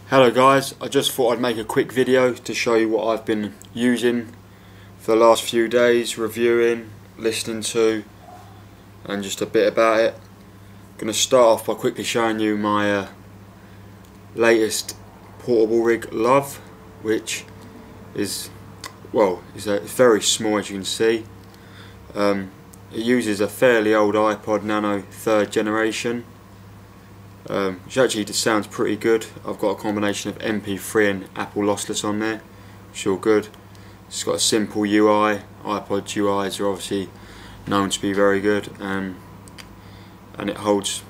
Hello guys, I just thought I'd make a quick video to show you what I've been using for the last few days, reviewing, listening to, and just a bit about it. I'm going to start off by quickly showing you my latest portable rig, Love, which is, well, it's very small, as you can see. It uses a fairly old iPod Nano 3rd generation, which actually sounds pretty good. I've got a combination of MP3 and Apple lossless on there, which is all good. It's got a simple UI. iPod UIs are obviously known to be very good, and it holds,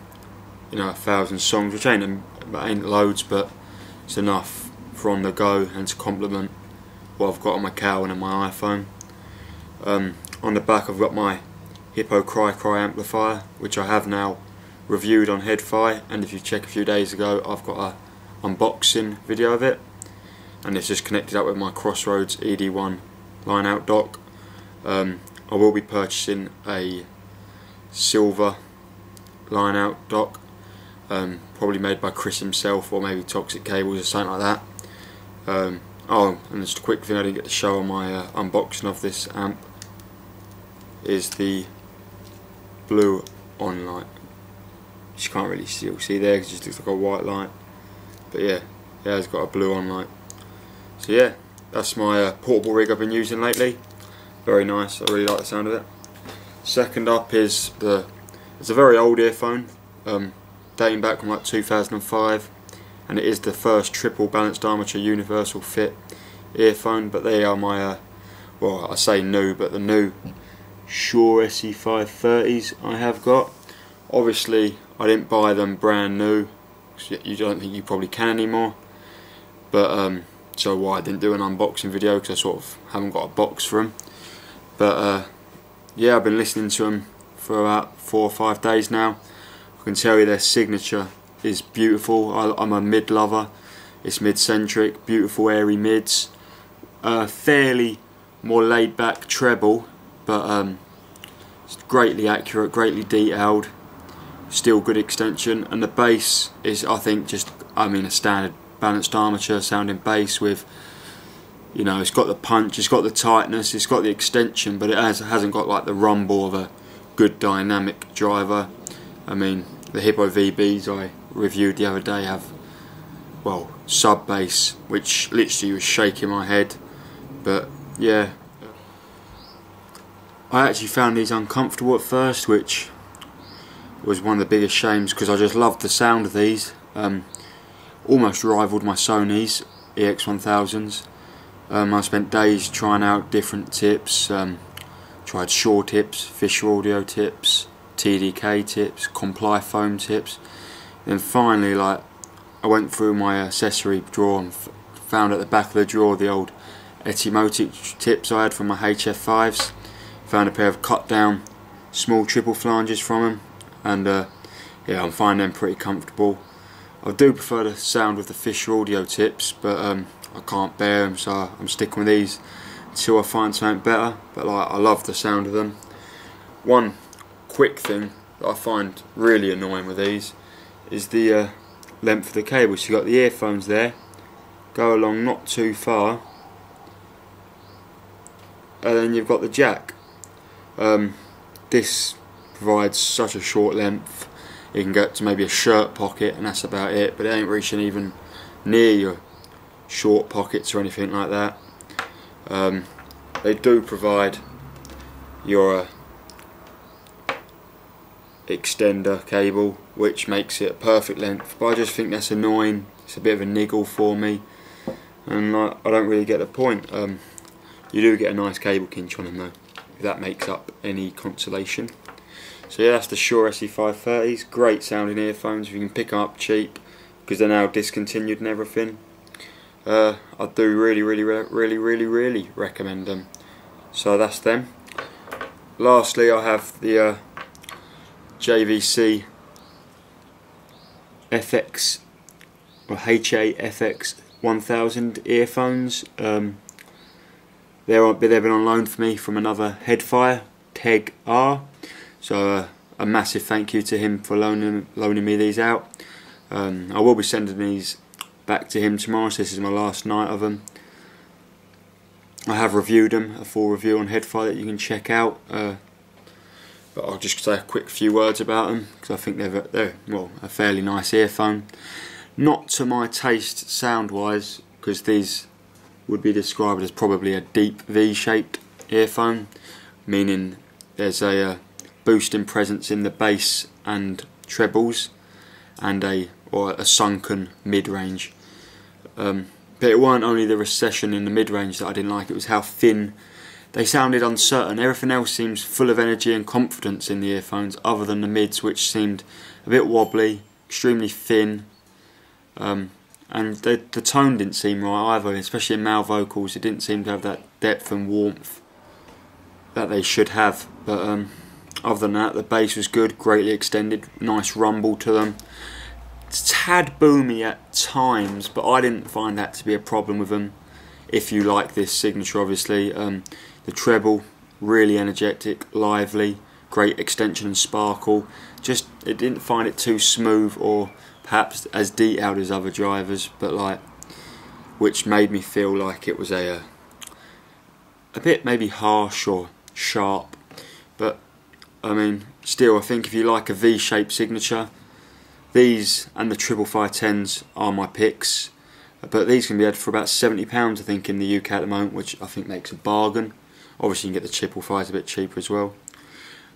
1,000 songs, which ain't loads, but it's enough for on the go and to complement what I've got on my Cowan and my iPhone. On the back I've got my Hippo Cry amplifier, which I have now reviewed on HeadFi, and if you check a few days ago I've got an unboxing video of it, and it's just connected up with my Crossroads ED1 line out dock. I will be purchasing a silver line out dock, probably made by Chris himself, or maybe Toxic Cables or something like that. Oh, and just a quick thing I didn't get to show on my unboxing of this amp is the blue on light. You can't really see there because it just looks like a white light, but yeah, it's got a blue on light. So yeah, that's my portable rig I've been using lately. Very nice, I really like the sound of it. Second up is it's a very old earphone, dating back from like 2005, and it is the first triple balanced armature universal fit earphone. But they are my well, I say new, but the new Shure SE530s I have got. Obviously I didn't buy them brand new, you don't think you probably can anymore, but so why I didn't do an unboxing video, because I sort of haven't got a box for them. But yeah, I've been listening to them for about 4 or 5 days now. I can tell you their signature is beautiful. I'm a mid lover. It's mid-centric, beautiful airy mids, fairly more laid back treble, but it's greatly accurate, greatly detailed, still good extension, and the bass is, I think, just a standard balanced armature sounding bass with, it's got the punch, it's got the tightness, it's got the extension, but it hasn't got like the rumble of a good dynamic driver. The Hippo VBs I reviewed the other day have, well, sub bass, which literally was shaking my head. But yeah, I actually found these uncomfortable at first, which was one of the biggest shames, because I just loved the sound of these. Almost rivaled my Sony's EX1000s. I spent days trying out different tips, tried Shure tips, Fisher Audio tips, TDK tips, Comply foam tips. Then finally, I went through my accessory drawer and found at the back of the drawer the old Etymotic tips I had from my HF5s. Found a pair of cut down small triple flanges from them, and yeah, I'm finding them pretty comfortable. I do prefer the sound of the Fisher Audio tips, but I can't bear them, so I'm sticking with these until I find something better. But I love the sound of them. One quick thing that I find really annoying with these is the length of the cable. So you've got the earphones there, go along not too far, and then you've got the jack. This provides such a short length. You can get to maybe a shirt pocket, and that's about it, but it ain't reaching even near your short pockets or anything like that. They do provide your extender cable, which makes it a perfect length, but I just think that's annoying. It's a bit of a niggle for me, and I don't really get the point. You do get a nice cable kinch on them though, if that makes up any consolation. So yeah, that's the Shure SE530s. Great sounding earphones if you can pick them up cheap, because they're now discontinued and everything. I do really recommend them. So that's them. Lastly, I have the JVC FX or HA-FX 1000 earphones. They've been on loan for me from another HeadFi, Teg R. So a massive thank you to him for loaning me these out. I will be sending these back to him tomorrow, so this is my last night of them. I have reviewed them, a full review on Head-Fi that you can check out, but I'll just say a quick few words about them because I think they're well, a fairly nice earphone. Not to my taste sound wise, because these would be described as probably a deep V-shaped earphone, meaning there's a boosting presence in the bass and trebles and a sunken mid-range. But it weren't only the recession in the mid-range that I didn't like, it was how thin they sounded, uncertain. Everything else seems full of energy and confidence in the earphones, other than the mids, which seemed a bit wobbly, extremely thin, and the tone didn't seem right either, especially in male vocals. It didn't seem to have that depth and warmth that they should have. But other than that, the bass was good, greatly extended, nice rumble to them. It's tad boomy at times, but I didn't find that to be a problem with them. If you like this signature, obviously, the treble really energetic, lively, great extension and sparkle. Just it didn't find it too smooth or perhaps as detailed as other drivers, but like, which made me feel like it was a bit maybe harsh or sharp. But I mean, still, I think if you like a V-shaped signature, these and the 55510s are my picks. But these can be had for about £70 I think in the UK at the moment, which I think makes a bargain. Obviously you can get the 555s a bit cheaper as well.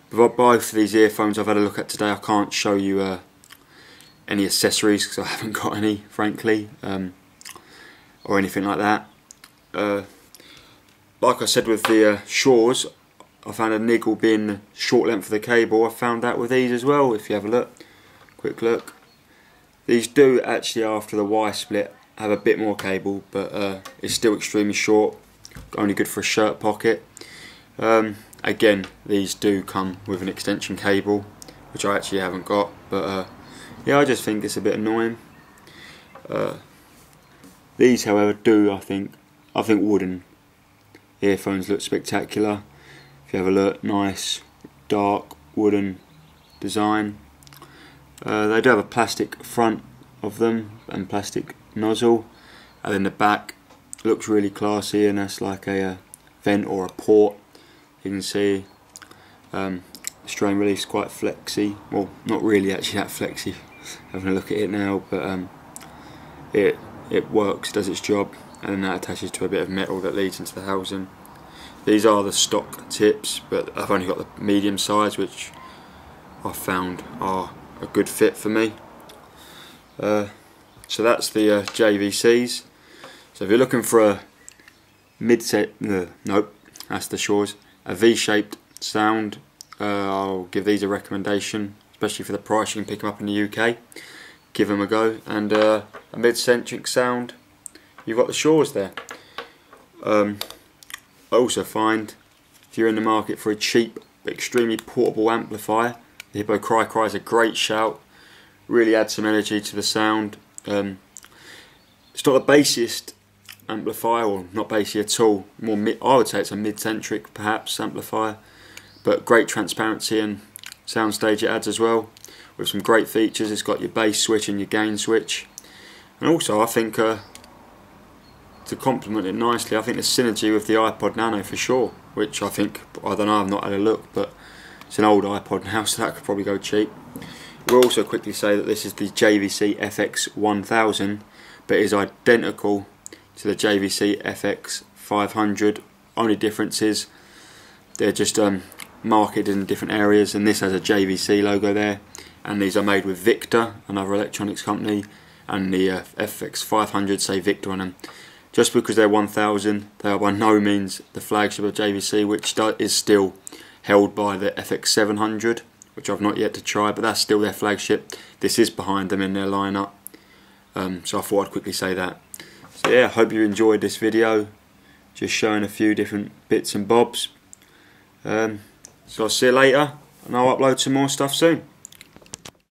But both of these earphones I've had a look at today, I can't show you any accessories because I haven't got any, frankly, or anything like that. Like I said with the Shores, I found a niggle being the short length of the cable. I found that with these as well. If you have a look, quick look, these do actually, after the Y split, have a bit more cable, but it's still extremely short, only good for a shirt pocket. Again, these do come with an extension cable, which I actually haven't got, but yeah, I just think it's a bit annoying. These, however, do I think wooden earphones look spectacular. If you have a look, nice dark wooden design. They do have a plastic front of them and plastic nozzle, and then the back looks really classy, and that's like a vent or a port. You can see strain release quite flexy. Well, not really actually that flexy, having a look at it now, but it works, does its job, and then that attaches to a bit of metal that leads into the housing. These are the stock tips, but I've only got the medium size, which I found are a good fit for me. So that's the JVCs. So if you're looking for a mid-set, nope, that's the Shores, a V-shaped sound, I'll give these a recommendation, especially for the price. You can pick them up in the UK, give them a go. And a mid-centric sound, you've got the Shores there. I also find if you're in the market for a cheap but extremely portable amplifier, the Hippo Cry is a great shout. Really adds some energy to the sound. It's not the bassiest amplifier, or not bassy at all. I would say it's a mid-centric perhaps amplifier, but great transparency and soundstage it adds as well, with some great features. It's got your bass switch and your gain switch, and also I think to complement it nicely, I think the synergy with the iPod Nano for sure, which I think, I don't know, I've not had a look, but it's an old iPod now, so that could probably go cheap. We'll also quickly say that this is the JVC FX1000, but is identical to the JVC FX500. Only difference is they're just marketed in different areas, and this has a JVC logo there, and these are made with Victor, another electronics company, and the FX500 say Victor on them. Just because they're 1000, they are by no means the flagship of JVC, which is still held by the FX700, which I've not yet to try, but that's still their flagship. This is behind them in their lineup, so I thought I'd quickly say that. So yeah, I hope you enjoyed this video, just showing a few different bits and bobs. So I'll see you later, and I'll upload some more stuff soon.